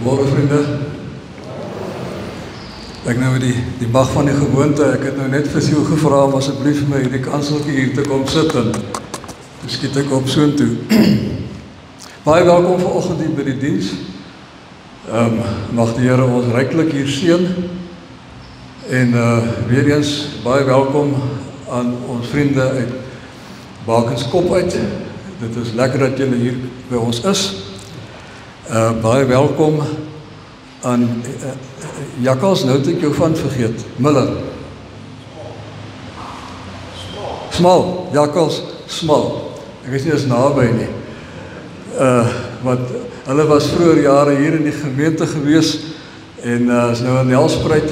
Môre vriende. Ek nou die mag van die gewoonte, ek het nou net vir Siel gevra om asseblief vir my hierdie kanseltjie hier te kom sit en toe skiet ek op soontoe. Baie welkom vanoggend hier by die diens. Mag die Here ons ryklik hier seën. En weer eens baie welkom aan ons vriende uit Bakenskop uit. Dit is lekker dat julle hier by ons is. Baie welkom aan Jakkals, nou het ek jou van vergeet. Miller. Smal, Jakkals, Smal. Ek is nie eens naby nie. Want hulle was vroeger jare hier in die gemeente gewees en is nou in Nelspruit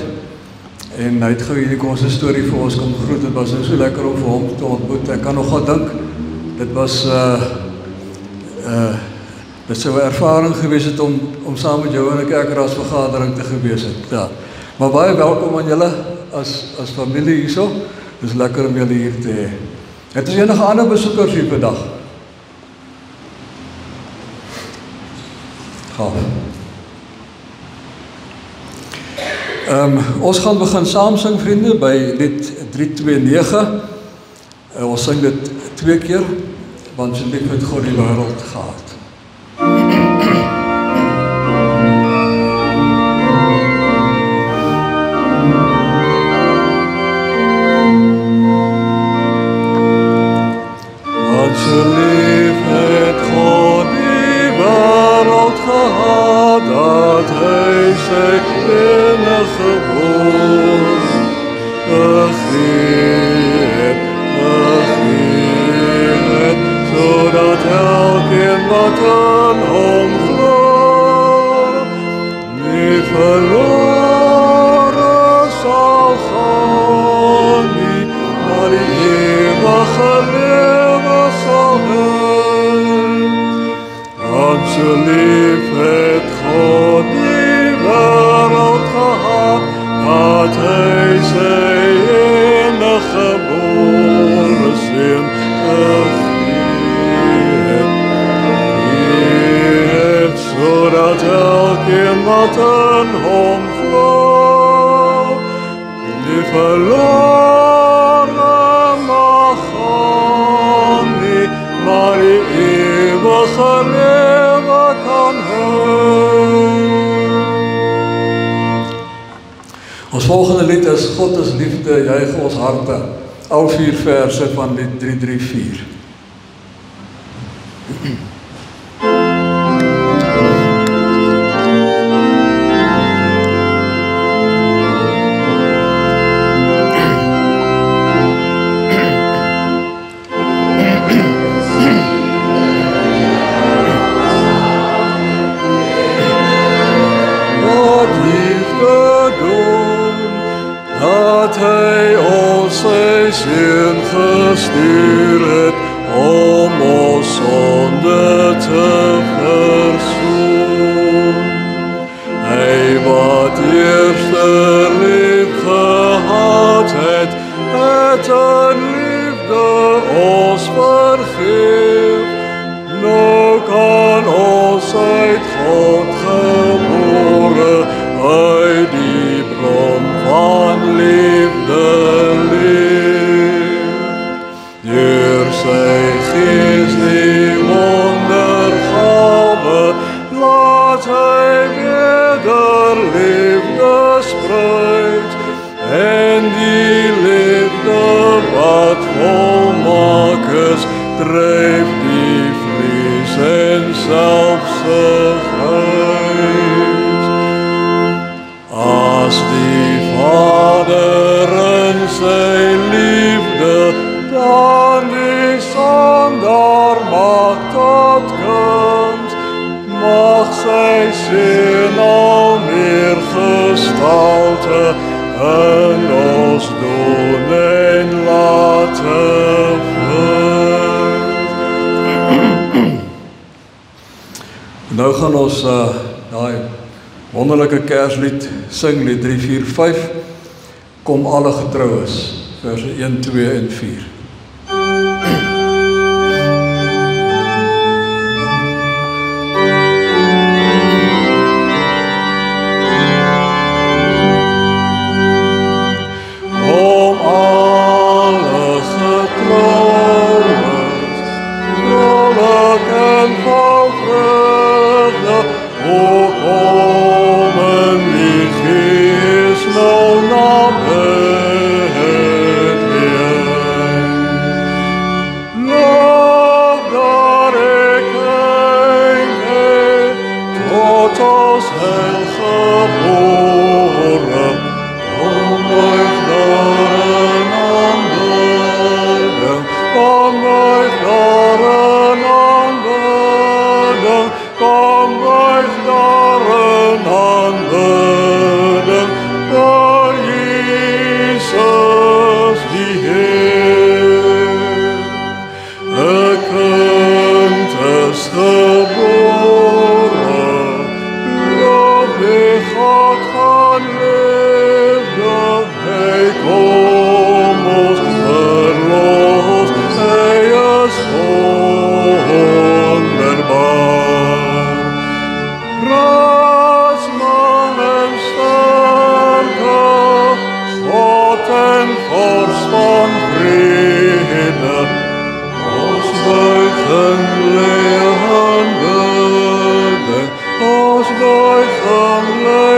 en hy het gou hierdie konsistorie vir ons kom groet. Dit was nou so lekker om vir hom te ontmoet. Ek kan nog gaan dink, dit was dit sou 'n ervaring gewees het om saam met jou in 'n kerkraadsvergadering te gewees het. Ja. Maar baie welkom aan julle as familie hierso. Dis lekker om julle hier te hê. Het is enige ander besoekers hier vandag? Gaaf. Ons gaan begin saam sing, vriende, by lied 329. Ons sing dit 2 keer, want so lief het God die wêreld gehad. Want so lief het God die wêreld gehad, dat hy sy enige gebore gegee het, zodat elkeen wat aan hom glo, nie verloren sal gaan nie, maar die ewige lewe sal hê. Want so lief het God die wêreld gehad, dat hy sy enige gebore seun zodat elkeen wat aan hom glo, nie verloren mag gaan nie, maar die ewige lewe kan hê. Ons volgende lied is God is liefde, juig ons harte. Al 4 verse van lied 334. Seun gestuur het om ons sonde te versoen. Hy wat eerste lief gehad het in liefde ons vergeef. Nou kan ons uit God gebore, uit die bron van liefde sy gees die wondergawe, laat hy wederliefde spruit, en die liefde wat volmaak is, dryf die vlees en selfsugheid. As die Vader in sy liefde, dan die sondaar maak tot kind, mag sy seun al meer gestalte in ons doen en late vind. Nou gaan ons daai wonderlike Kerslied sing, lied 345, Kom alle getroues, verse 1, 2 en 4. het geboren, kom buig daarin aanbidding, kom buig daarin aanbidding, kom buig daarin aanbidding, voor Jesus die Heer. Een kind is geboren, lof die God van liefde, hy kom ons verlos, hy is wonderbaar. Raadsman en sterke, God en Vors van vrede, ons buig en lê aanbidding, ons buig en lê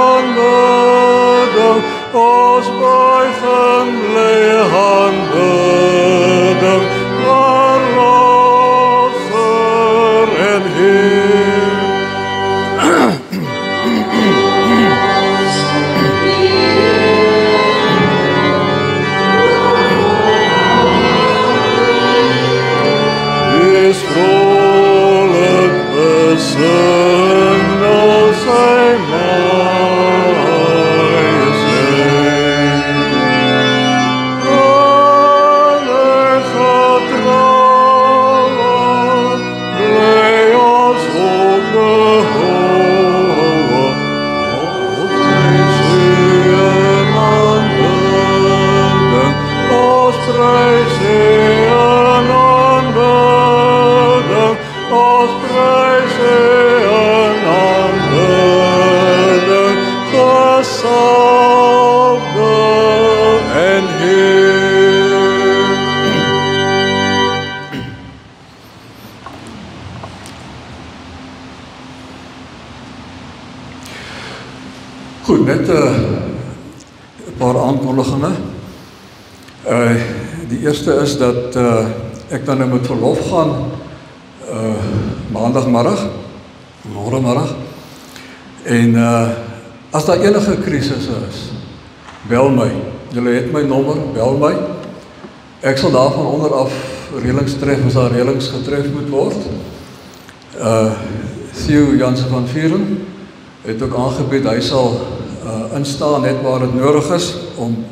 aanbidding, ons buig en lê aanbidding, Verlosser en Heer. Wees vrolijk, bezing al sy majesteit. Heilige trouwe, bly ons ook behouwe, op die seën aanbidding, ons prys en aanbidding, ons prys en aanbidding, gesalfde en Heer. Goed, net een paar aankondigingen. Die eerste is dat ek dan met verlof gaan maandagmiddag, morgenmiddag. En as daar enige krisis is, bel my. Julle het my nommer, bel my. Ek sal daar van onder af reëlings tref as daar reëlings getref moet word. Theo Jansen van Vieren het ook aangebied, hy sal instaan net waar dit nodig is om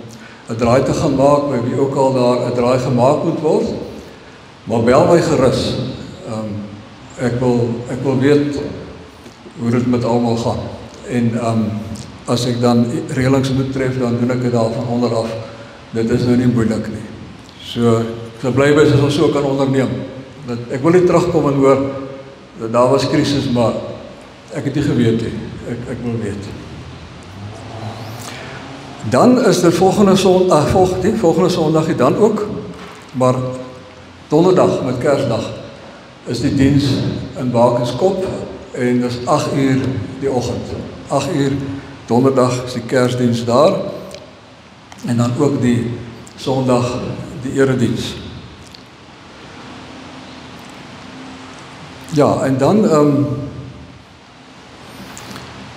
'n draai te gaan maak, by wie ook al daar 'n draai gemaak moet word. Maar bel my gerus. Ek wil weet hoe dit met almal gaan. En as ek dan reëlings moet tref, dan doen ek dit daar van onder af. Dit is nou nie moeilik nie. So, ek sal bly wees as ons so kan onderneem. Ek wil nie terugkom en hoor, dat daar was krisis, maar ek het nie geweet nie. Ek wil weet. Dan is dit volgende Sondag dan ook, maar donderdag met Kersdag is die diens in Bakenskop en dis 8 uur die oggend. 8 uur donderdag is die Kersdiens daar en dan ook die Sondag die erediens. Ja, en dan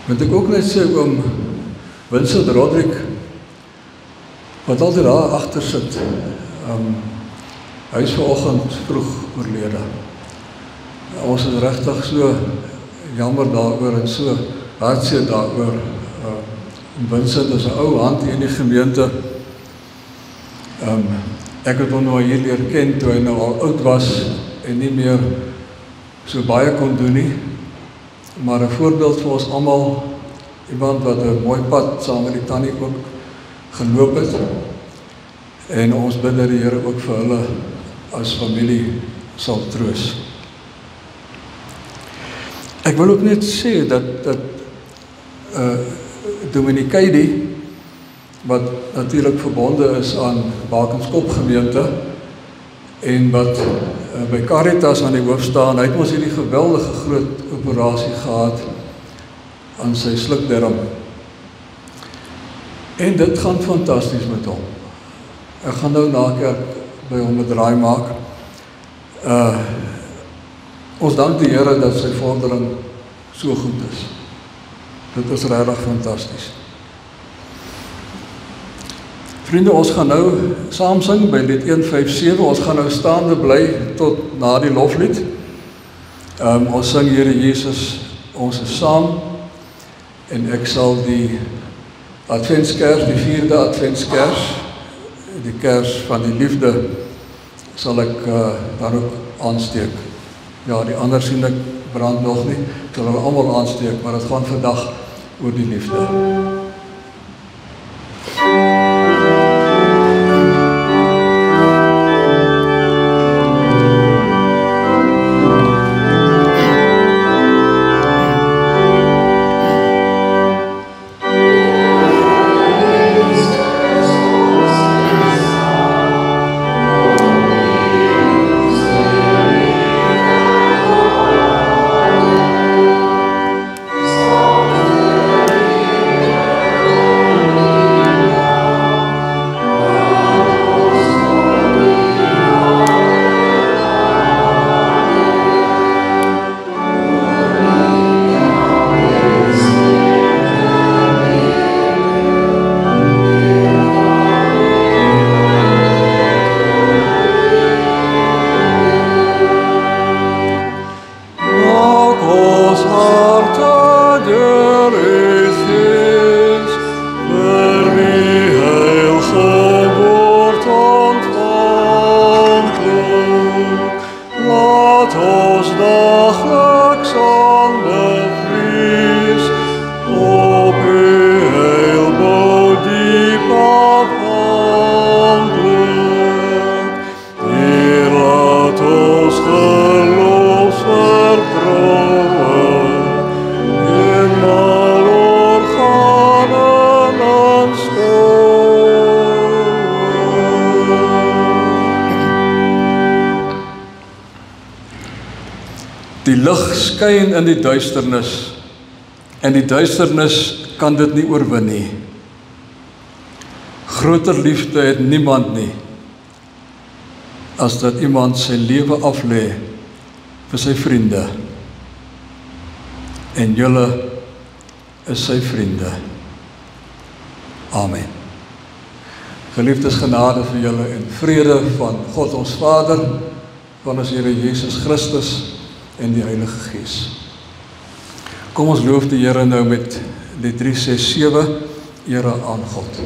moet ek ook net sê oom Vincent Roderick, wat altyd daar agter sit. Hy is vanoggend vroeg oorlede. Ons is regtig so jammer daaroor en so hartseer daaroor. Vincent is 'n ou hand hier in die gemeente. Ek het hom nou hier leer ken toe hy nou al oud was en nie meer so baie kon doen nie. Maar 'n voorbeeld vir ons almal, iemand wat 'n mooi pad saam met die tannie ook geloop het. En ons bid dat die Here ook vir hulle as familie sal troos. Ek wil ook net sê dat Dominee Keidi, wat natuurlik verbonde is aan Bakenskop gemeente en wat by Caritas aan die hoof staan, hy het ons hierdie geweldige groot operasie gehad aan sy slukdarm. En dit gaan fantasties met hom. Ek gaan nou na kerk by hom 'n draai maak. Ons dank die Here dat sy vordering so goed is. Dit is regtig fantasties. Vriende, ons gaan nou saam sing by lied 157. Ons gaan nou staande bly tot na die loflied. Ons sing Here Jesus, ons is saam. En ek sal die Adventskers, die 4de Adventskers, die kers van die liefde, sal ek dan ook aansteek. Ja, die ander sien ek brand nog nie, ek sal hulle almal aansteek, maar het gaan vandag oor die liefde. Die lig skyn in die duisternis, en die duisternis kan dit nie oorwin nie. Groter liefde het niemand nie, as dat iemand sy lewe aflê vir sy vriende. En julle is sy vriende. Amen. Geliefdes, genade vir julle en vrede van God ons Vader, van ons Here Jesus Christus en die Heilige Gees. Kom ons loof die Here nou met die 367, Ere aan God.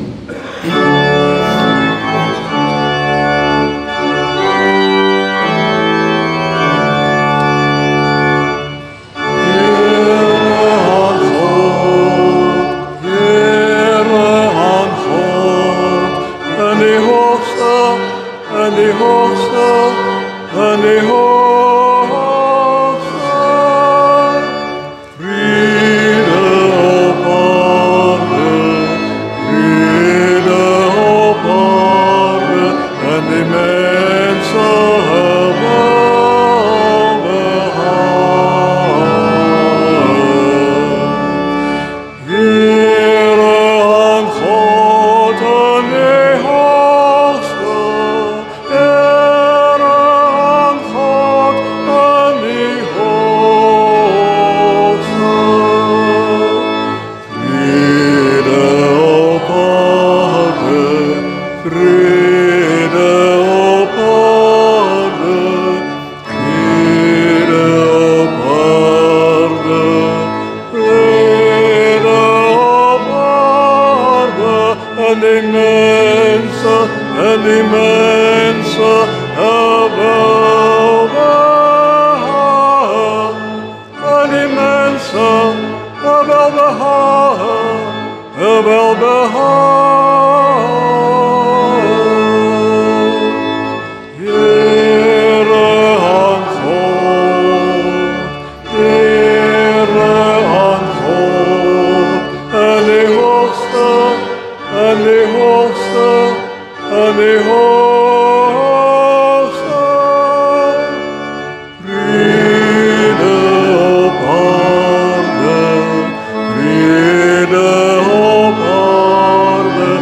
Vrede op aarde,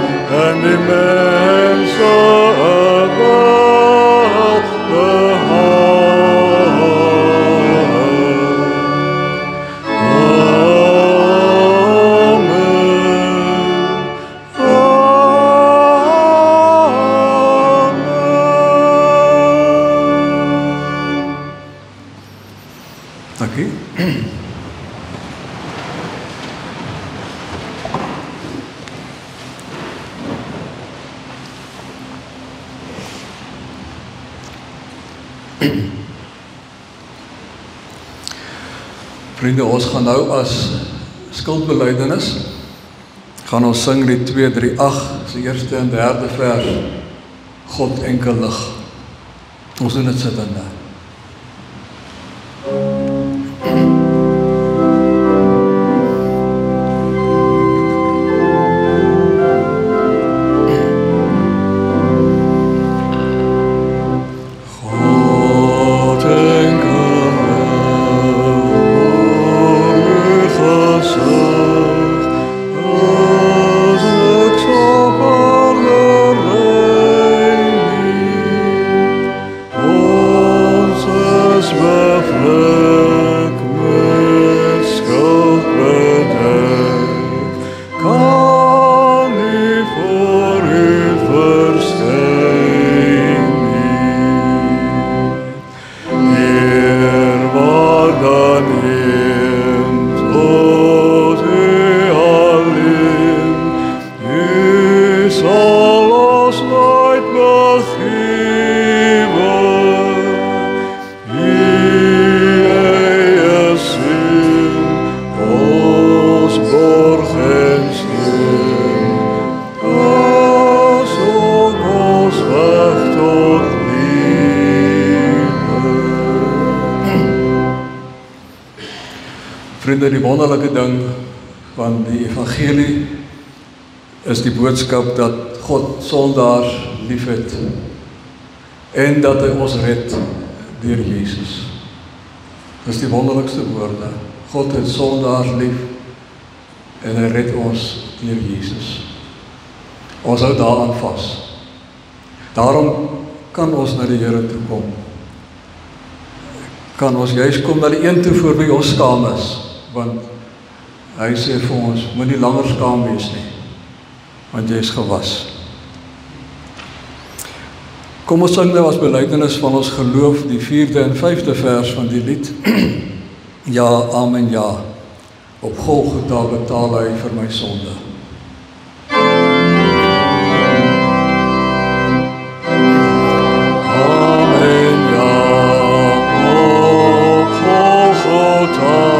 Vriende, ons gaan nou as skuldbelydenis, gaan ons sing die 238, die eerste en derde vers, God enkel lig. Ons doen dit sittende. Vriende, die wonderlike ding van die evangelie is die boodskap dat God sondaars liefhet en dat hy ons red deur Jesus. Dis die wonderlikste woorde. God het sondaars lief en hy red ons deur Jesus. Ons hou daaraan vas. Daarom kan ons na die Here toe kom. Kan ons juist kom na die een toe voor wie ons skaam is. Want hy sê vir ons, moet nie langer skaam wees nie, want jy is gewas. Kom ons sing nou as belydenis van ons geloof, die 4de en 5de vers van die lied. Ja, amen, ja. Op Golgotha betaal hy vir my sonde. Amen, ja. Op Golgotha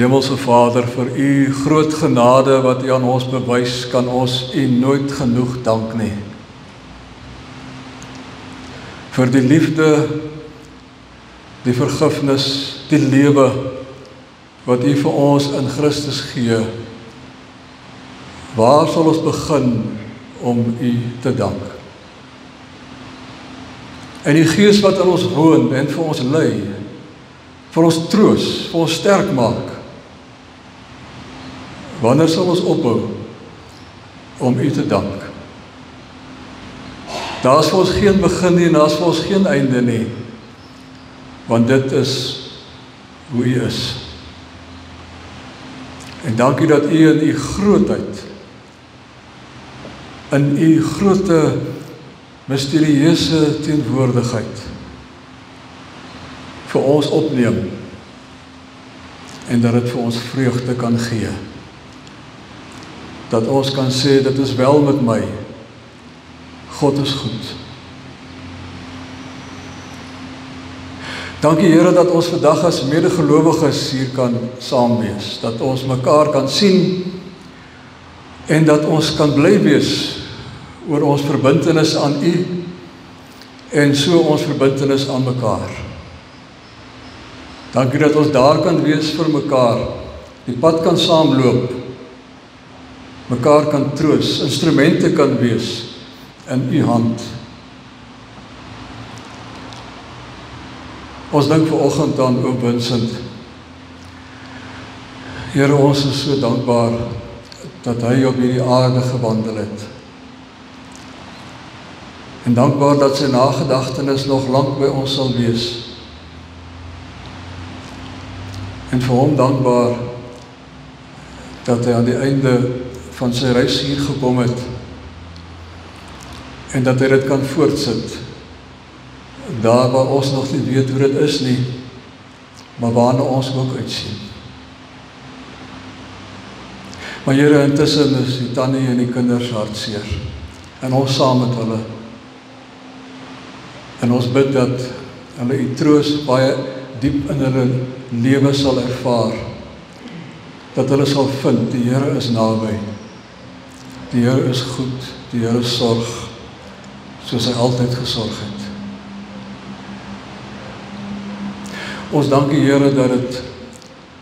Hemelse Vader, vir u groot genade wat u aan ons bewys, kan ons u nooit genoeg dank nie. Vir die liefde, die vergifnis, die lewe wat u vir ons in Christus gee. Waar sal ons begin om u te dank? En die Gees wat in ons woon en vir ons lei, vir ons troos, vir ons sterk maak. Wanneer sal ons ophou om u te dank? Daar is vir ons geen begin nie, en daar is vir ons geen einde nie, want dit is hoe u is. En dankie dat u in u grootheid, in u grote, misterieuse teenwoordigheid vir ons opneem, en dat dit vir ons vreugde kan gee. Dat ons kan sê, dit is wel met my. God is goed. Dankie Here dat ons vandag as medegelowiges hier kan saam wees. Dat ons mekaar kan sien en dat ons kan bly wees oor ons verbintenis aan u en so ons verbintenis aan mekaar. Dankie dat ons daar kan wees vir mekaar, die pad kan saamloop, mekaar kan troos, instrumente kan wees in u hand. Ons dink vanoggend aan oom Vincent. Here, ons is so dankbaar dat hy op hierdie aarde gewandel het. En dankbaar dat sy nagedagtenis nog lank by ons sal wees. En vir hom dankbaar dat hy aan die einde van sy reis hier gekom het en dat hy dit kan voortsit. Daar waar ons nog nie weet hoe dit is nie, maar waarna ons ook uitsien. Maar Here, intussen is die tannie en die kinders hartseer en ons saam met hulle. En ons bid dat hulle u troos baie diep in hulle lewe sal ervaar, dat hulle sal vind, die Here is naby, die Here is goed, die Here sorg, soos hy altyd gesorg het. Ons dank die Here dat het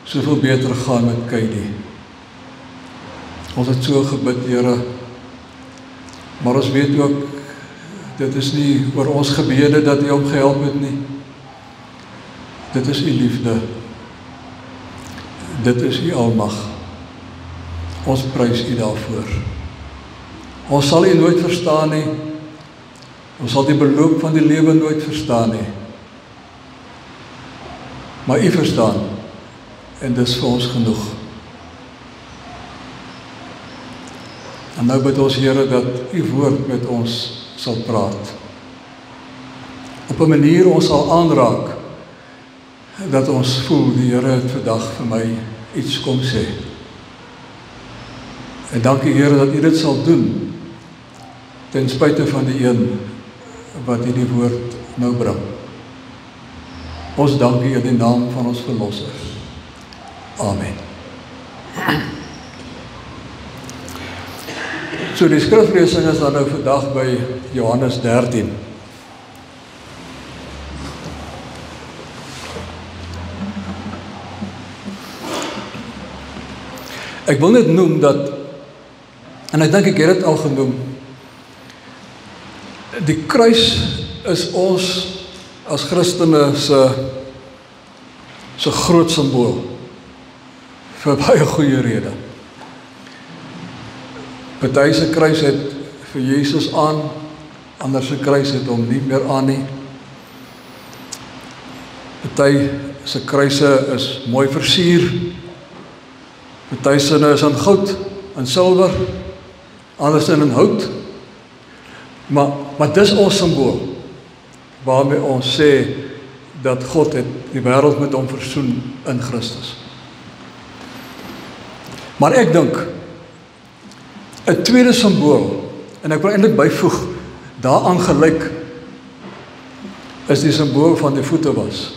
soveel beter gaan met Kylie. Ons het so gebid, Here, maar ons weet ook, dit is nie oor ons gebede dat U hom gehelp het nie. Dit is U liefde. Dit is U almag. Ons prys U daarvoor. Ons sal U nooit verstaan nie. Ons sal die beloop van die lewe nooit verstaan nie. Maar U verstaan. En dis vir ons genoeg. En nou bid ons, Here, dat U woord met ons sal praat. Op 'n manier ons sal aanraak, dat ons voel, die Here het vandag vir my iets kom sê. En dankie, Here, dat U dit sal doen, ten spyte van die een wat U die woord nou bring. Ons dank U in die naam van ons Verlosser. Amen. So die skriflesing is dan nou vandag by Johannes 13. Ek wil net noem dat, en ek dink ek het dit al genoem, die kruis is ons as Christene se groot simbool vir baie goeie rede. Party se kruis het vir Jesus aan, ander se kruis het hom nie meer aan nie. Party se kruise is mooi versier, party se is in goud, in silwer, anders in hout. Maar dis ons simbool, waarmee ons sê dat God het die wêreld met hom versoen in Christus. Maar ek dink, 'n tweede simbool, en ek wil eintlik byvoeg, daaraan gelyk, is die simbool van die voete was.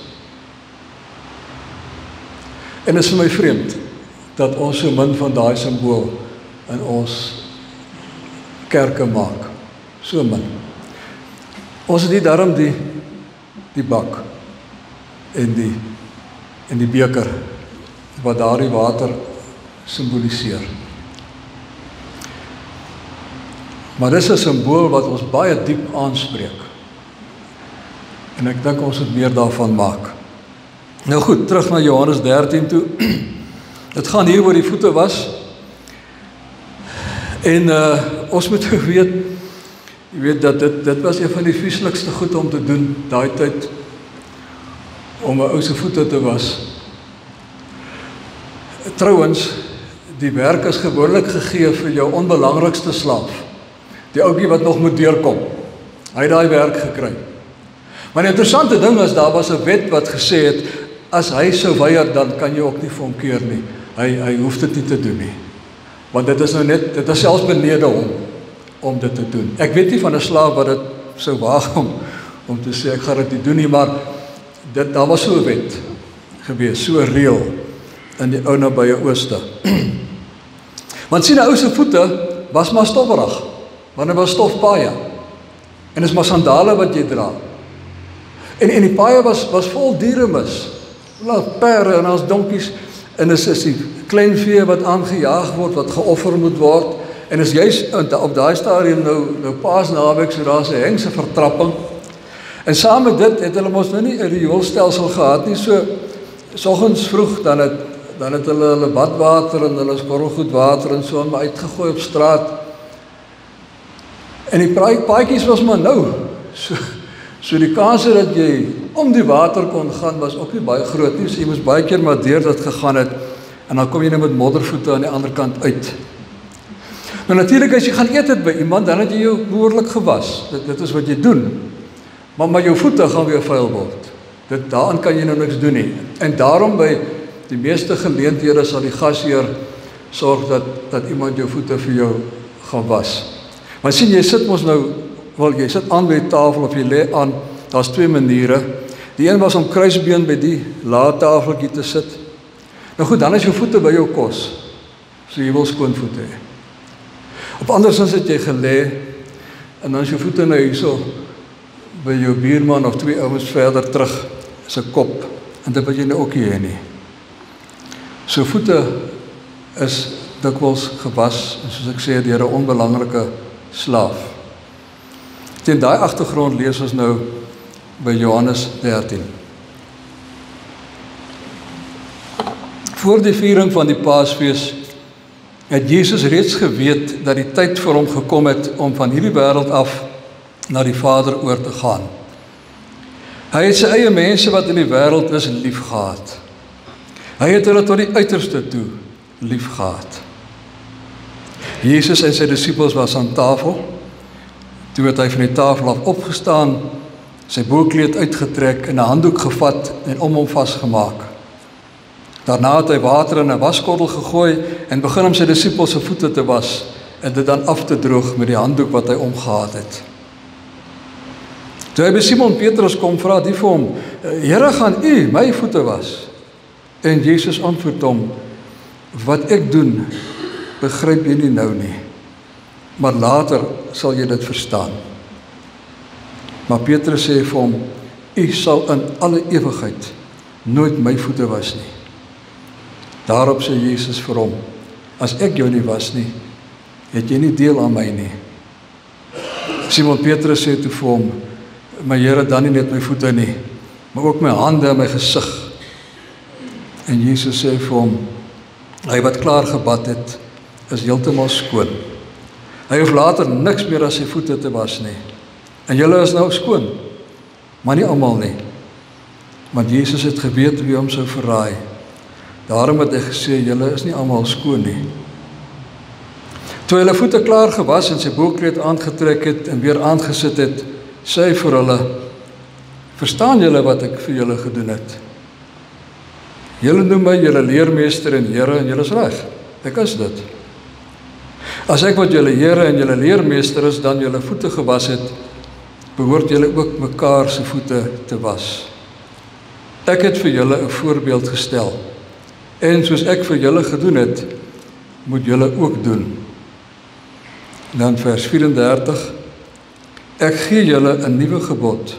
En is vir my vreemd, dat ons so min van daai simbool in ons kerke maak. So min. Ons het nie daarom die bak en die beker wat daardie water simboliseer. Maar dis 'n simbool wat ons baie diep aanspreek. En ek dink ons moet meer daarvan maak. Nou goed, terug na Johannes 13 toe. Dit gaan hier oor die voete was. En ons moet weet, jy weet dat dit was een van die vieslikste goed om te doen, daai tyd, om 'n ou se voete te was. Trouwens, die werk is gewoonlik gegee vir jou onbelangrikste slaaf. Die ouetjie wat nog moet deurkom. Hy het daai werk gekry. Maar die interessante ding is, daar was 'n wet wat gesê het, as hy sou weier, dan kan jy ook nie vir hom keer nie. Hy hoef dit nie te doen nie. Want dit is nou net, dit is selfs benede hom om dit te doen. Ek weet nie van 'n slaaf wat dit sou waag om te sê, ek gaan dit nie doen nie, maar daar was so 'n wet gewees, so 'n reël in die ou nabye Ooste. Want sien, 'n ou se voete was maar stofferig, want dit was stofpaaie. En dit is maar sandale wat jy dra. En die paaie was vol dieremis. perde en ons donkies, en is die klein vee wat aangejaag word, wat geoffer moet word, en is juist op daai stadium nou Paasnaweek, so daar is 'n hengse vertrapping. En saam met dit het hulle mos nou nie 'n rioolstelsel gehad nie, so soggens vroeg dan het hulle badwater en hulle skorrelgoedwater en so maar uitgegooi op straat. En die paadjies was maar nou. So die kanse dat jy om die water kon gaan was ook nie baie groot nie. So jy moes baie keer maar deur dit gegaan het en dan kom jy nou met moddervoete aan die ander kant uit. Maar natuurlik as jy gaan eet het by iemand, dan het jy jou behoorlik gewas. Dit is wat jy doen. Maar jou voete gaan weer vuil word. Daaraan kan jy nou niks doen nie. En daarom by die meeste geleenthede sal die gasheer sorg dat iemand jou voete vir jou gaan was. Maar sien, jy sit mos nou, jy sit aan by die tafel of jy lê aan, daar's twee maniere. Die een was om kruisbeen by die laadtafeltjie te sit. Nou goed, dan is jou voete by jou kos. So jy wil skoon voete hê. Op andersins het jy gelê en dan is jou voete nou hierso by jou buurman of twee ouens verder terug se kop, en dit wat jy nou ook nie hê nie. So voete is dikwels gewas, en soos ek sê, deur 'n onbelangrike slaaf. Teen daai agtergrond lees ons nou by Johannes 13. Voor die viering van die Paasfees het Jesus reeds geweet dat die tyd vir hom gekom het om van hierdie wêreld af na die Vader oor te gaan. Hy het sy eie mense wat in die wêreld is liefgehad. Hy het hulle tot die uiterste toe liefgehad. Jesus en sy disippels was aan tafel. Toe het hy van die tafel af opgestaan, sy boekleed uitgetrek en 'n handdoek gevat en om hom vasgemaak. Daarna het hy water in 'n waskorrel gegooi en begin om sy disippels se voete te was en dit dan af te droog met die handdoek wat hy omgehad het. Toe hy by Simon Petrus kom, vra die vir hom: "Here, gaan u my voete was?" En Jesus antwoord hom: "Wat ek doen, begryp jy nie nou nie, maar later sal jy dit verstaan." Maar Petrus sê vir hom: "U sal in alle ewigheid nooit my voete was nie." Daarop sê Jesus vir hom: "As ek jou nie was nie, het jy nie deel aan my nie." Simon Petrus sê toe vir hom: "My Here, dan nie net my voete nie, maar ook my hande en my gesig." En Jesus sê vir hom: "Hy wat klaar gebad het, is heeltemal skoon. Hy hoef later niks meer as sy voete te was nie. En julle is nou skoon, maar nie almal nie." Want Jesus het geweet wie hom sou verraai. Daarom het hy gesê: "Julle is nie almal skoon nie." Toe hy hulle voete klaar gewas en sy boekleed aangetrek het en weer aangesit het, sê hy vir hulle: "Verstaan julle wat ek vir julle gedoen het? Julle noem my julle leermeester en Here en julle is reg. Ek is dit. As ek wat julle Here en julle leermeester is, dan julle voete gewas het, behoort julle ook mekaar se voete te was. Ek het vir julle 'n voorbeeld gestel, en soos ek vir julle gedoen het, moet julle ook doen." Dan vers 34: "Ek gee julle 'n nuwe gebod.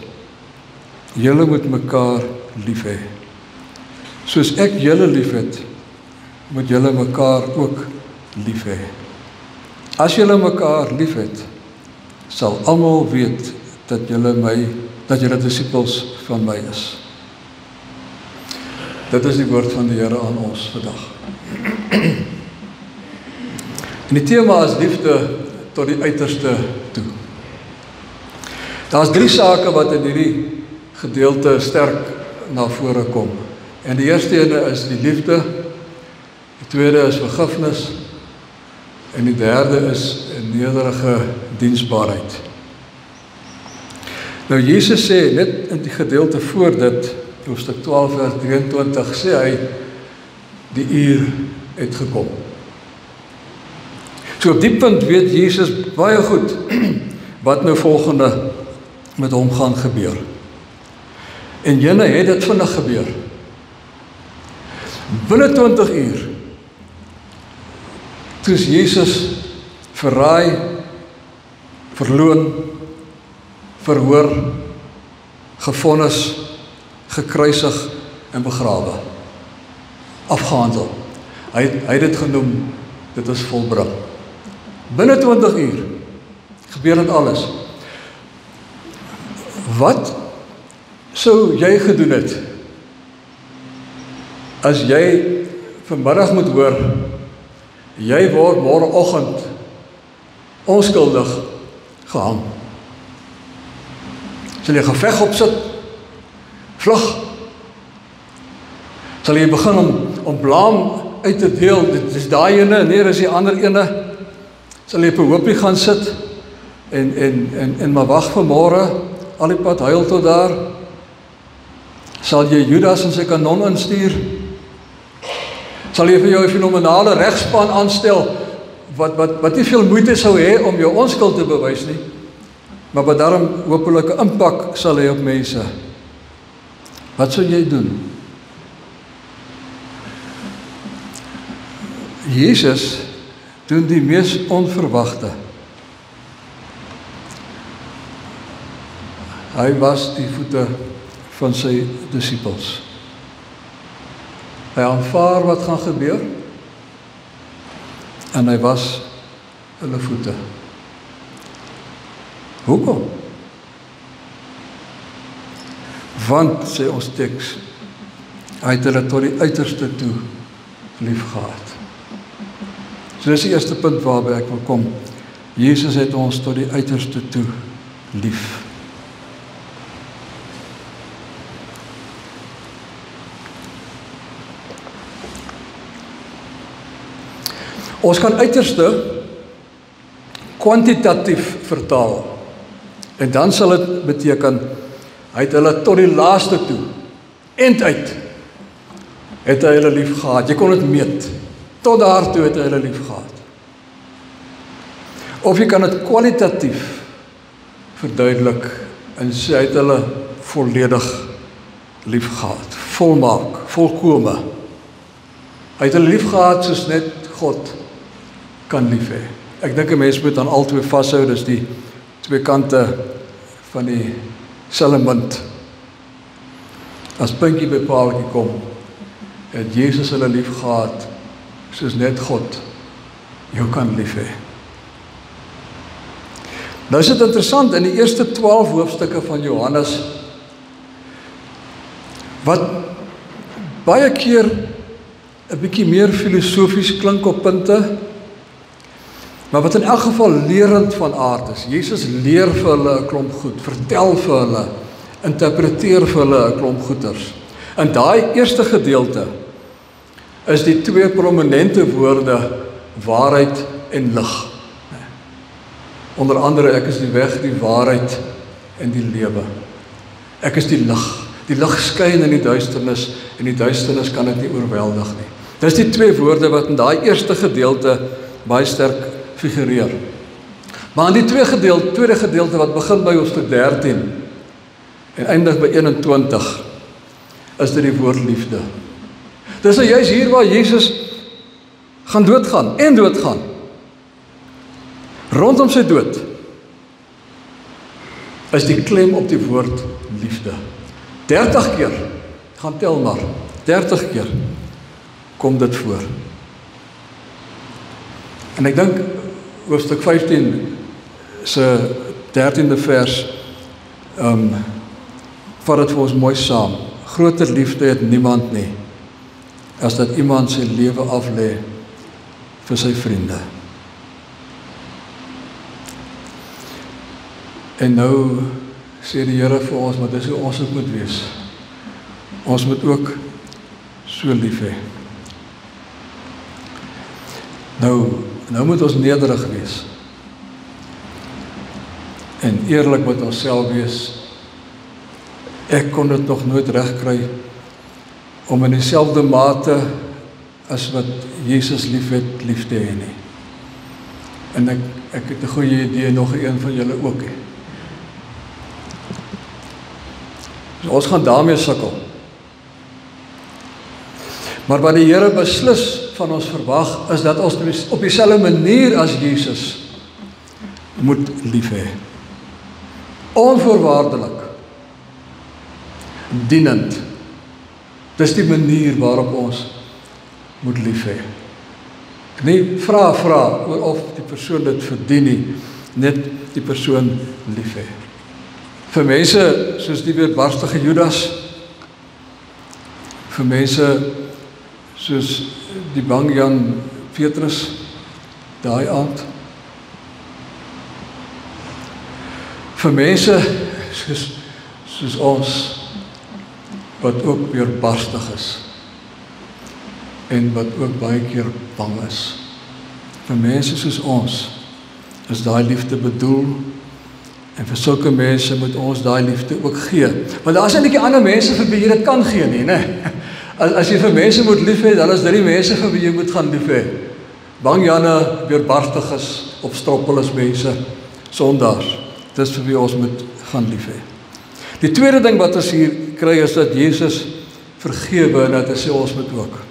Julle moet mekaar lief hê. Soos ek julle liefhet, moet julle mekaar ook lief hê. As julle mekaar liefhet, sal almal weet dat julle disippels van my is." Dit is die woord van die Here aan ons vandag. En die tema is liefde tot die uiterste toe. Daar's 3 sake wat in hierdie gedeelte sterk na vore kom. En die eerste ene is die liefde, die tweede is vergifnis, en die derde is 'n nederige diensbaarheid. Nou Jesus sê net in die gedeelte voor dit, hoofstuk 12 vers 23, sê hy: "Die uur het gekom." So op die punt weet Jesus baie goed wat nou volgende met hom gaan gebeur. En jene het dit vinnig gebeur. Binne 20 uur, toe is Jesus verraai, verloon, verhoor, gevonnis, gekruisig en begrawe. Afgehandel. Hy het dit genoem, dit is volbring. Binne 20 uur gebeur dit alles. Wat sou jy gedoen het as jy vanmiddag moet hoor, jy word môreoggend onskuldig gehang? Sal jy geveg opsit? Vlug? Sal jy begin om blaam uit te deel? Dit is daai ene, nee, dis die ander ene. Sal jy op 'n hoopie gaan sit en maar wag vir môre, al die pad huil tot daar? Sal jy Judas en sy kanon instuur? Sal jy vir jou 'n fenomenale regspan aanstel wat nie veel moeite sou hê om jou onskuld te bewys nie, maar wat daarom hopelik 'n impak sal hê op mense? Wat sou jy doen? Jesus doen die mees onverwagte. Hy was die voete van sy disippels. Hy aanvaar wat gaan gebeur en hy was hulle voete. Hoekom? Want, sê ons teks, hy het hulle tot die uiterste toe lief gehad. So dis die eerste punt waarby ek wil kom. Jesus het ons tot die uiterste toe lief. Ons kan uiterste kwantitatief vertaal. En dan sal dit beteken, hy het hulle tot die laaste toe, end uit, het hy hulle lief gehad. Jy kon dit meet. Tot daartoe het hy hulle lief gehad. Of jy kan dit kwalitatief verduidelik en sê hy het hulle volledig lief gehad. Volmaak, volkome. Hy het hulle lief gehad soos net God kan lief hê. Ek dink 'n mens moet aan albei vashou, dis die twee kante van die selfe munt. As puntjie by paaltjie kom, het Jesus hulle lief gehad soos net God jou kan lief hê. Nou is dit interessant, in die eerste 12 hoofstukke van Johannes, wat baie keer 'n bietjie meer filosofies klink op punte, maar wat in elk geval lerend van aard is. Jesus leer vir hulle 'n klomp goed, vertel vir hulle, interpreteer vir hulle 'n klomp goeters. In daai eerste gedeelte is die twee prominente woorde waarheid en lig. Onder andere, ek is die weg, die waarheid en die lewe. Ek is die lig. Die lig skyn in die duisternis en die duisternis kan dit nie oorweldig nie. Dis die twee woorde wat in daai eerste gedeelte baie sterk figureer. Maar in die tweede gedeelte wat begin by hoofstuk 13 en eindig by 21 is dit die woord liefde. Dis nou juist hier waar Jesus gaan doodgaan en doodgaan. Rondom sy dood is die klem op die woord liefde. 30 keer, gaan tel maar, 30 keer kom dit voor. En ek dink hoofstuk 15 se 13de vers vat dit vir ons mooi saam. Groter liefde het niemand nie as dat iemand sy lewe aflê vir sy vriende. En nou sê die Here vir ons, maar dis hoe ons ook moet wees. Ons moet ook so lief hê. Nou moet ons nederig wees. En eerlik met onsself wees. Ek kon dit nog nooit regkry om in dieselfde mate as wat Jesus liefhet, lief te hê nie. En ek het 'n goeie idee, nog een van julle ook hê. So ons gaan daarmee sukkel. Maar wat die Here beslis van ons verwag, is dat ons op dieselfde manier as Jesus moet lief hê. Onvoorwaardelik, dienend, Dis die manier waarop ons moet lief hê. Nie vra oor of die persoon dit verdien nie, net die persoon lief hê. Vir mense soos die weerbarstige Judas, vir mense soos die bang Jan Petrus daai aand, vir mense soos ons wat ook weerbarstig is en wat ook baie keer bang is. Vir mense soos ons is daai liefde bedoel, en vir sulke mense moet ons daai liefde ook gee. Want daar is eintlik ander mense vir wie jy dit kan gee nie, né? As jy vir mense moet lief hê, dan is dit die mense vir wie jy moet gaan lief hê. Bang Janne, weerbarstiges, opstroppel is mense, sondaars. Dis vir wie ons moet gaan lief hê. Die tweede ding wat ons hier kry is dat Jesus vergewe en dat hy sê ons moet ook.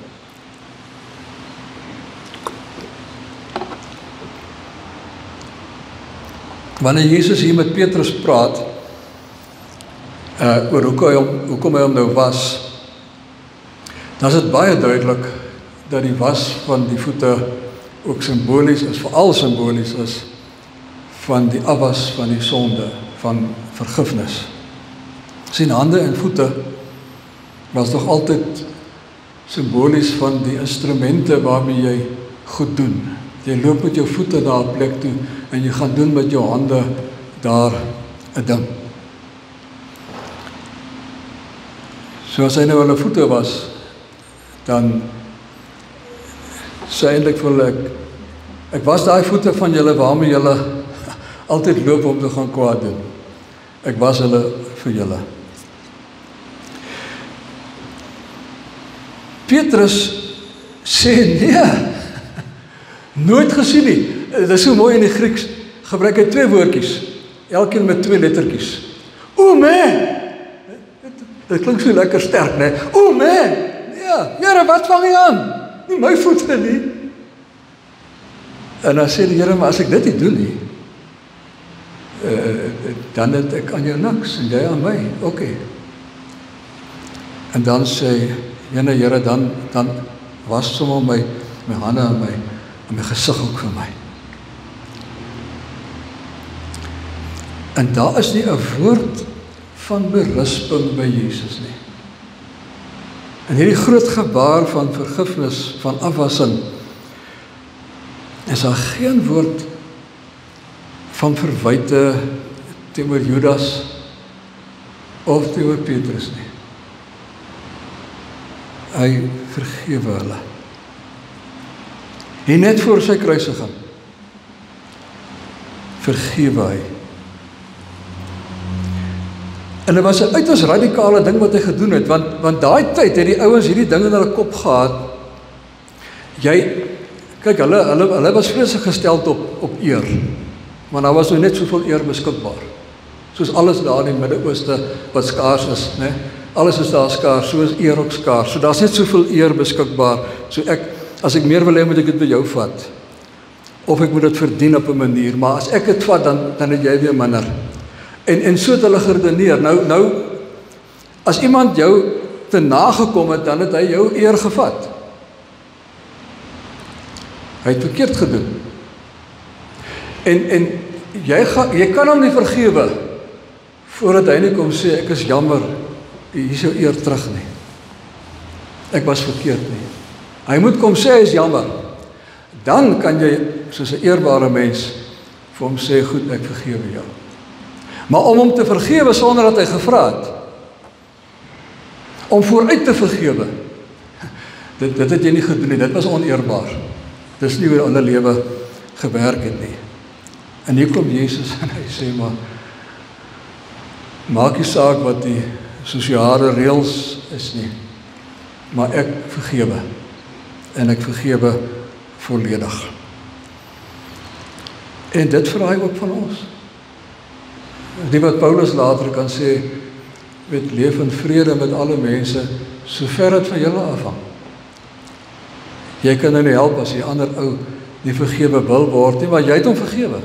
Wanneer Jesus hier met Petrus praat, oor hoekom hy hom nou was, dan is dit baie duidelik dat die was van die voete ook simbolies is, veral simbolies is, van die afwas van die sonde, van vergifnis. Sien, hande en voete was nog altyd simbolies van die instrumente waarmee jy goed doen. Jy loop met jou voete na 'n plek toe en jy gaan doen met jou hande daar 'n ding. So as hy nou hulle voete was, dan sê eintlik vir hulle, ek was daai voete van julle waarmee julle altyd loop om te gaan kwaad doen. Ek was hulle vir julle. Petrus sê nee, nooit gesien nie. Dit is so mooi in die Grieks, gebruik hy 2 woordjies, elkeen met 2 lettertjies. O man! Dit klink so lekker sterk, né? O man! Ja, Here, wat vang jy aan? Nie my voete nie. En dan sê die Here, maar as ek dit nie doen nie, dan het ek aan jou niks, en jy aan my, okay. En dan sê, Here, dan was sommer my hande en my gesig ook vir my. En daar is nie 'n woord van berisping by Jesus nie. En hierdie groot gebaar van vergifnis, van afwassing, is daar geen woord van verwyte teenoor Judas of teenoor Petrus nie. Hy vergewe hulle. En net voor sy kruisiging vergewe hy. En dit was 'n uiters radikale ding wat hy gedoen het, want daai tyd het die ouens hierdie ding in hulle kop gehad. Kyk, hulle was vreeslik gestel op eer, maar daar was nou net soveel eer beskikbaar. Soos alles daar in die Midde-Ooste wat skaars is, né? Alles is daar skaars, so is eer ook skaars. So daar's net soveel eer beskikbaar. So as ek meer wil hê, moet ek dit by jou vat. Of ek moet dit verdien op 'n manier, maar as ek dit vat, dan het jy weer minder. En so het hulle geredeneer. Nou, as iemand jou te nagekom het, dan het hy jou eer gevat. Hy het verkeerd gedoen. En jy kan hom nie vergewe, voordat hy nie kom sê, ek is jammer, hier is jou eer terug nie. Ek was verkeerd nie. Hy moet kom sê, hy is jammer. Dan kan jy, soos 'n eerbare mens, vir hom sê, goed, ek vergewe jou. Maar om hom te vergewe sonder dat hy gevra het, om vooruit te vergewe, dit het jy nie gedoen nie, dit was oneerbaar. Dis nie hoe hy in 'n lewe gewerk het nie. En hier kom Jesus en hy sê, maar maak nie saak wat die sosiale reëls is nie, maar ek vergewe. En ek vergewe volledig. En dit vra hy ook van ons. Die wat Paulus later kan sê, met leef in vrede met alle mense, sover dit van julle afhang. Jy kan nou nie help as die ander ou nie vergewe wil word nie, maar jy het hom vergewe.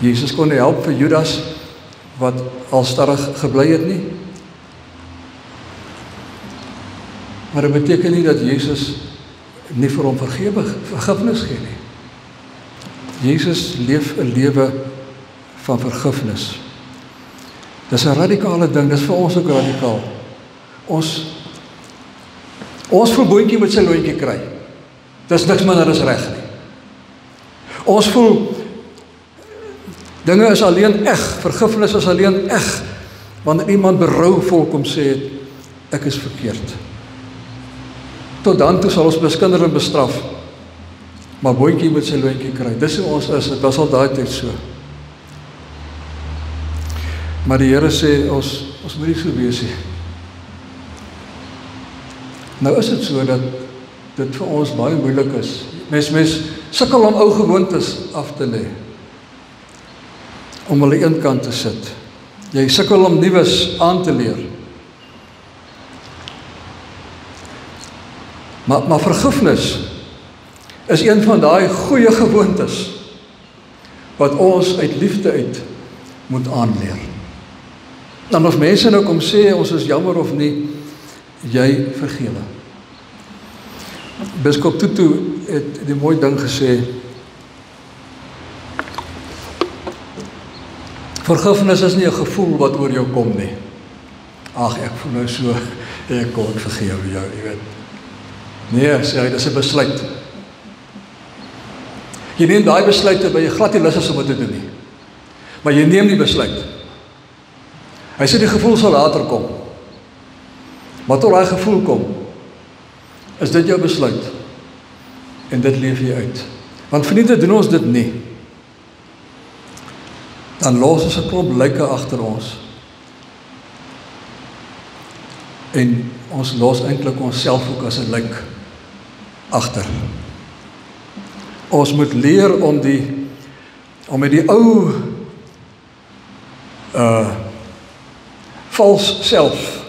Jesus kon nie help vir Judas, wat alstarrig gebly het nie. Maar dit beteken nie dat Jesus nie vir hom vergifnis gee nie. Jesus leef 'n lewe van vergifnis. Dis 'n radikale ding, dis vir ons ook radikaal. Ons voel boontjie met sy loontjie kry. Dis niks minder as reg nie. Ons voel dinge is alleen eg, vergifnis is alleen eg, wanneer iemand berouvol kom sê het, ek is verkeerd. Tot dan toe sal ons beskinder en bestraf, maar boontjie met sy loontjie kry. Dis hoe ons is, dit was al daai tyd so. Maar die Here sê, ons moet nie so wees nie. Nou is dit so dat dit vir ons baie moeilik is. Mens sukkel om ou gewoontes af te lê, om hulle eenkant te sit. Jy sukkel om nuus aan te leer. Maar vergifnis is een van daai goeie gewoontes wat ons uit liefde uit moet aanleer. Dan of mense nou kom sê ons is jammer of nie, jy vergewe. Biskop Tutu het die mooi ding gesê, vergifnis is nie 'n gevoel wat oor jou kom nie. Ag, ek voel nou so, ek vergewe jou, jy weet. Nee, sê hy, dis 'n besluit. Jy neem daai besluit terwyl jy glad nie lus is om dit te doen nie. Maar jy neem die besluit. Hy sê die gevoel sal later kom. Maar tot daai gevoel kom, is dit jou besluit. En dit leef jy uit. Want vriende, doen ons dit nie, dan los ons 'n klomp lyke agter ons. En ons los eintlik onsself ook as 'n lijk agter. Ons moet leer om met die ou vals self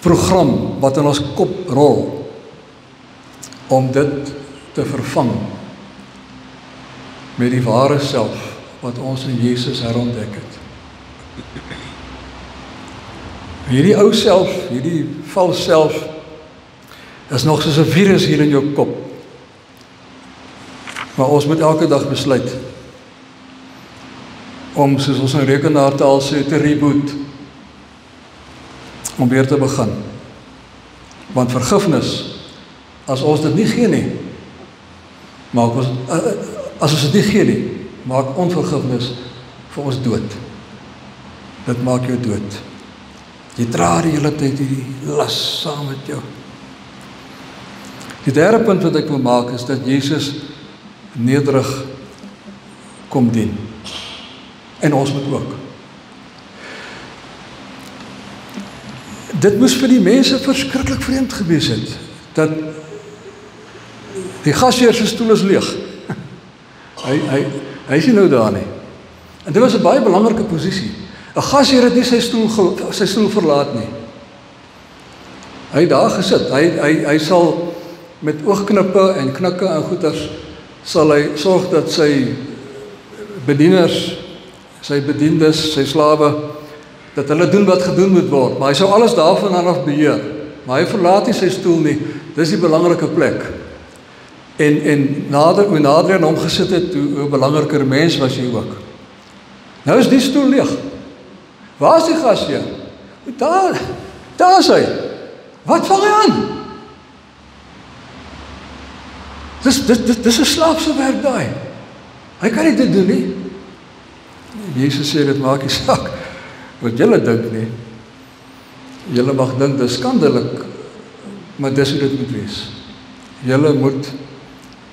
program wat in ons kop rol, om dit te vervang met die ware self wat ons in Jesus herontdek het. Hierdie ou self, hierdie vals self, is nog soos 'n virus hier in jou kop. Maar ons moet elke dag besluit om, soos ons in rekenaartaal sê, te reboot, om weer te begin. Want vergifnis, as ons dit nie gee nie, maak ons, as ons dit nie gee nie, maak onvergifnis vir ons dood. Dit maak jou dood. Jy dra die hele tyd hierdie las saam met jou. Die derde punt wat ek wil maak is dat Jesus nederig kom dien. En ons moet ook. Dit moes vir die mense verskriklik vreemd gewees het, dat die gasheer se stoel is leeg. Hy is nie nou daar nie. En dit was 'n baie belangrike posisie. 'n Gasheer het nie sy stoel verlaat nie. Hy het daar gesit. Hy sal met oogknippe en knikke en goeters sal hy sorg dat sy bedieners, sy bediendes, sy slawe, dat hulle doen wat gedoen moet word. Maar hy sou alles daarvan af beheer. Maar hy verlaat nie sy stoel nie. Dis die belangrike plek. En hoe nader aan hom gesit het, hoe belangriker mens was hy ook. Nou is die stoel leeg. Waar is die gasheer? Daar is hy. Wat vang hy aan? Dis 'n slaapse werk daai. Hy kan nie dit doen nie. Jesus sê dit maak nie saak wat julle dink nie. Julle mag dink dis skandelik, maar dis hoe dit moet wees. Julle moet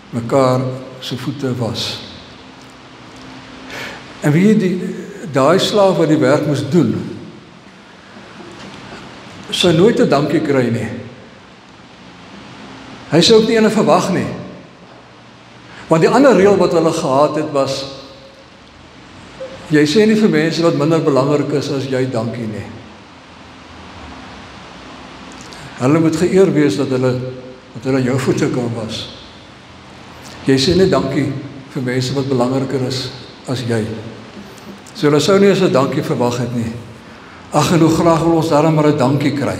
mekaar se voete was. En wie daai slaaf wat die werk moes doen, sou nooit 'n dankie kry nie. Hy sou ook nie ene verwag nie. Want die ander reël wat hulle gehad het was, jy sê nie vir mense wat minder belangrik is as jy dankie nie. Hulle moet geëer wees dat hulle jou voete kan was. Jy sê nie dankie vir mense wat belangriker is as jy. So hulle sou nie eens 'n dankie verwag het nie. Ag, en hoe graag wil ons daarom maar 'n dankie kry.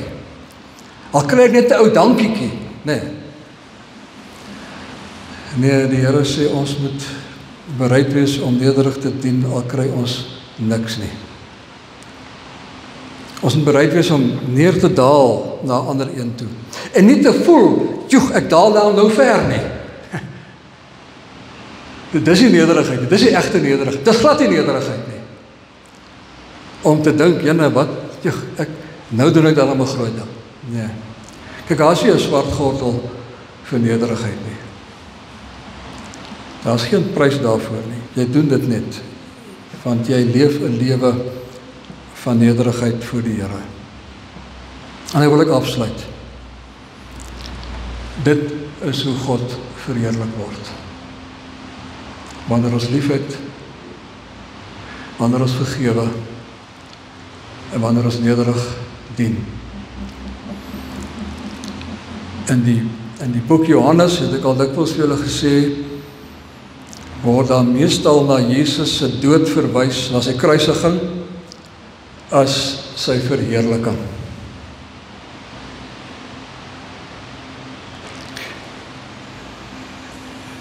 Al kry ek net 'n ou dankietjie, nee. Nee, die Here sê ons moet bereid wees om nederig te dien, al kry ons niks nie. Ons moet bereid wees om neer te daal na ander een toe. En nie te voel, joeg, ek daal nou ver nie. Dis nie nederigheid nie, dis nie egte nederigheid, dis glad nie nederigheid nie. Om te dink, jene, wat, nou doen ek dan om 'n groot ding. Nee. Kyk, daar is nie 'n swart gordel vir nederigheid nie. Daar is geen prys daarvoor nie. Jy doen dit net, want jy leef 'n lewe van nederigheid voor die Here. En hy wil ek afsluit. Dit is hoe God verheerlik word. Wanneer ons liefhet, wanneer ons vergewe, en wanneer ons nederig dien. In die boek Johannes, het ek al dikwels vir julle gesê, word daar meestal na Jesus se dood verwys, na sy kruisiging, as sy verheerliking.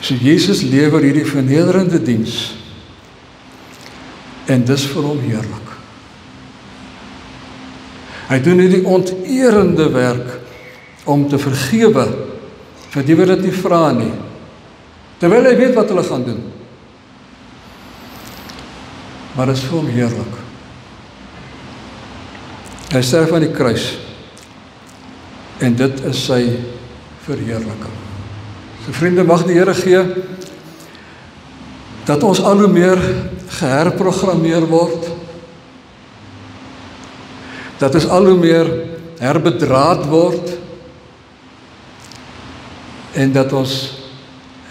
So Jesus lewer hierdie vernederende diens, en dis vir hom heerlik. Hy doen hierdie onteerende werk om te vergewe vir die wat dit nie vra nie, terwyl hy weet wat hulle gaan doen. Maar dit is vir hom heerlik. Hy sterf aan die kruis, en dit is sy verheerliking. So vriende, mag die Here gee dat ons al hoe meer geherprogrammeer word, dat ons al hoe meer herbedraad word, en dat ons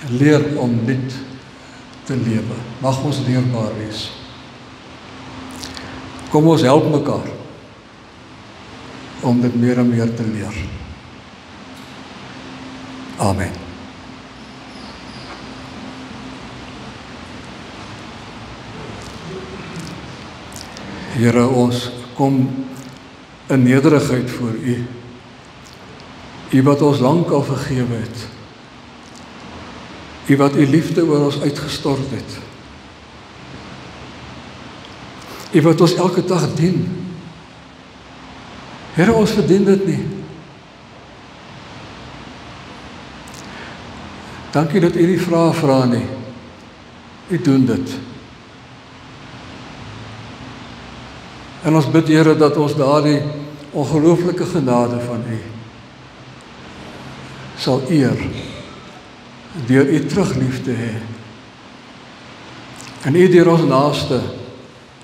leer om nuut te lewe. Mag ons leerbaar wees. Kom ons help mekaar om dit meer en meer te leer. Amen. Here, ons kom in nederigheid voor U. U wat ons lank al vergewe het. U wat U liefde oor ons uitgestort het. U wat ons elke dag dien. Here, ons verdien dit nie. Dankie dat U nie vra nie. U doen dit. En ons bid, Here, dat ons daardie ongelooflike genade van U sal eer, deur U terug lief te hê, en U deur ons naaste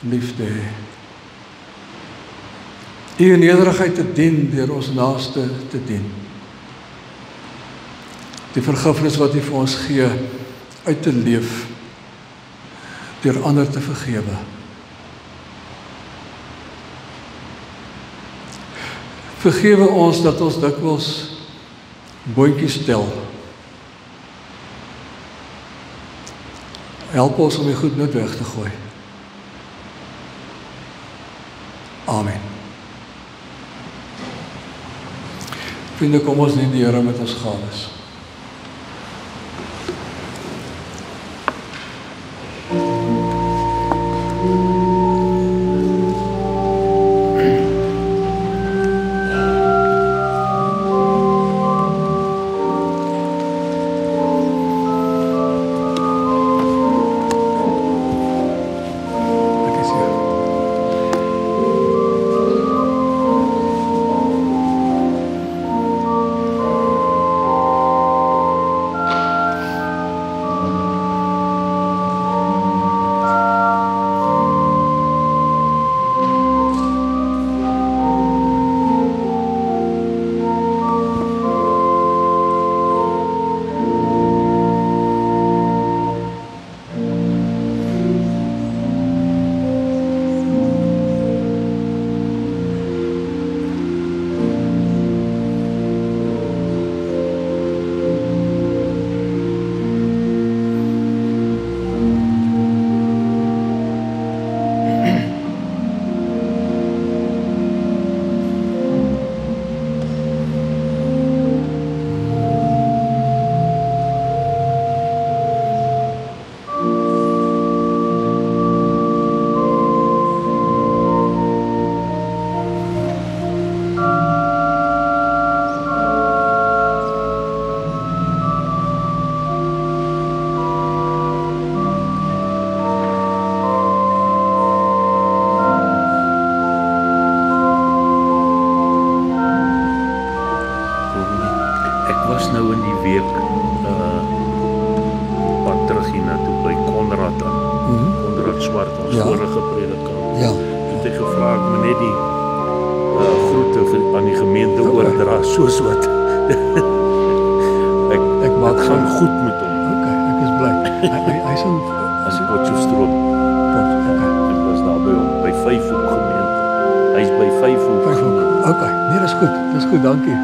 lief te hê. U in nederigheid te dien, deur ons naaste te dien. Die vergifnis wat U vir ons gee, uit te leef, deur ander te vergewe. Vergewe ons dat ons dikwels boontjies tel. Help ons om die goed net weg te gooi. Amen. Vriende, kom ons dien die Here met ons gawes. Konrad Swart, ons vorige predikant. Ja. Het hy gevra ek moet net die groete aan die gemeente oordra, soos wat. ek maak gaan goed met hom. Ek is bly. Hy's in Potchefstroom. Ek was daar by hom, by Vyfhoek gemeente. Hy's by Vyfhoek. Okay, nee, dis goed, dankie.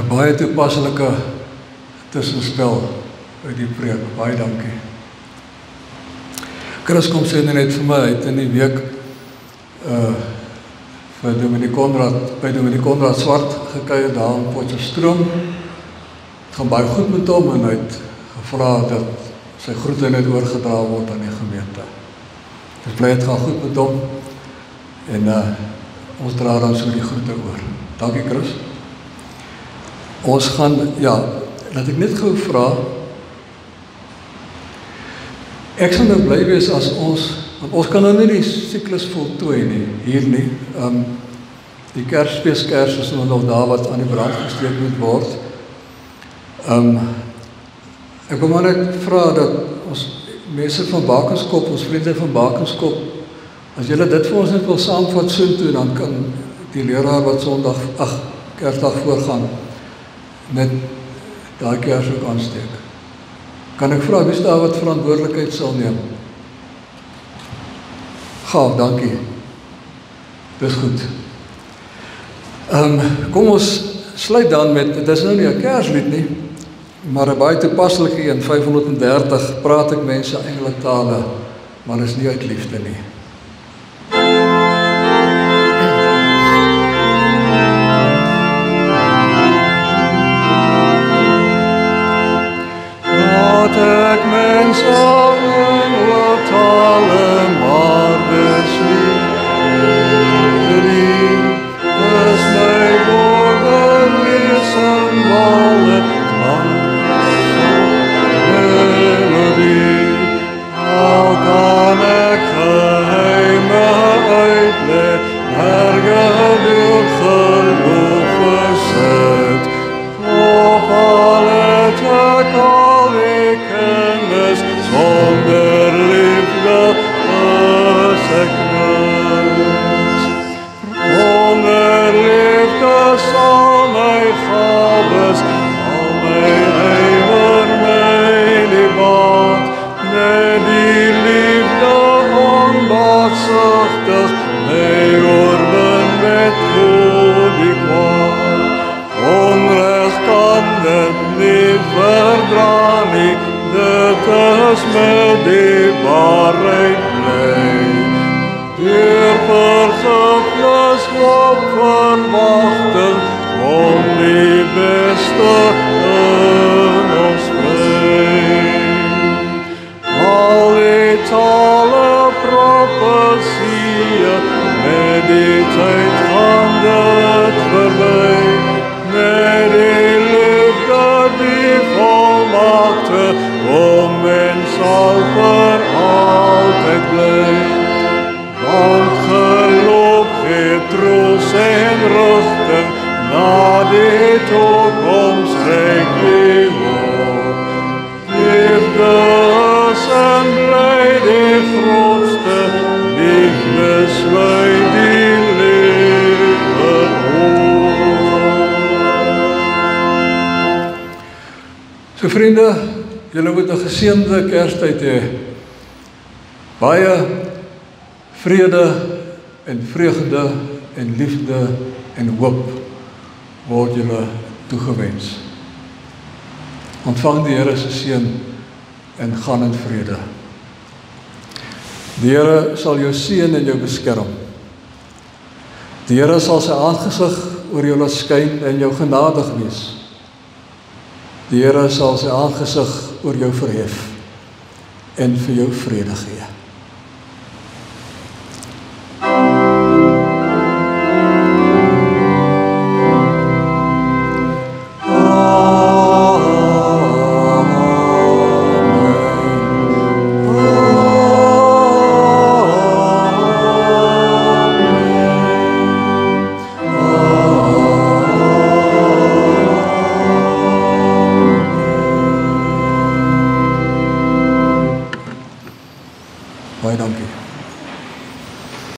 Baie toepaslike tussenspel uit die preek. Baie dankie. Chris kom sê net vir my, hy het in die week by Dominee Konrad Swart gekuier daar in Potchefstroom. Het gaan baie goed met hom en hy het gevra dat sy groete net oorgedra word aan die gemeente. Ek is bly het gaan goed met hom en ons dra dan so die groete oor. Dankie Chris. Ons gaan, laat ek net gou vra, ek sal nou bly wees as ons, want ons kan nou nie die siklus voltooi nie, hier nie, die Kersfeeskers is nog daar wat aan die brand gesteek moet word. Ek wil maar net vra dat ons mense van Bakenskop, ons vriende van Bakenskop, as julle dit vir ons net wil saamvat soontoe, dan kan die leraar wat Kersdag voorgaan, net daai kers ook aansteek. Kan ek vra, wie is daar wat verantwoordelikheid sal neem? Gaaf, dankie. Dis goed. Kom ons sluit dan met, dit is nou nie 'n Kerslied nie, maar 'n baie toepaslike een, 530, praat ek mense engeletale, maar is nie uit liefde nie. Ek mens al engeletale, maar dis nie is my woorde lees en wale melodie. Al kan ek geheime uitleg, hergedoen geloof gesit, toch al het ek al die kennis, sonder liefde is ek niks. Onder liefde sal my gawes, al my ywer my liefde, net die liefde onbaatsigtig, my oorwin met goed die kwaad. Onrecht kan dit nie verdra nie, dit is met die waarheid bly. Deur vergifnis op verwagting, om die beste in ons vry. Al die tale profesieë, met die tyd gaan dit verby. Met die liefde die volmaakte, om mens sal vir altyd bly. Want geloof gee troos en rigting, na die toekoms reik die hoop. Liefde is en bly die grootste, liefde sluit die lewe oop. So vriende, julle moet 'n geseënde Kerstyd hê. Baie vrede en vreugde en liefde en hoop word julle toegewens. Ontvang die Here se seën en gaan in vrede. Die Here sal jou seën en jou beskerm. Die Here sal sy aangesig oor jou laat skyn en jou genadig wees. Die Here sal sy aangesig oor jou verhef en vir jou vrede gee.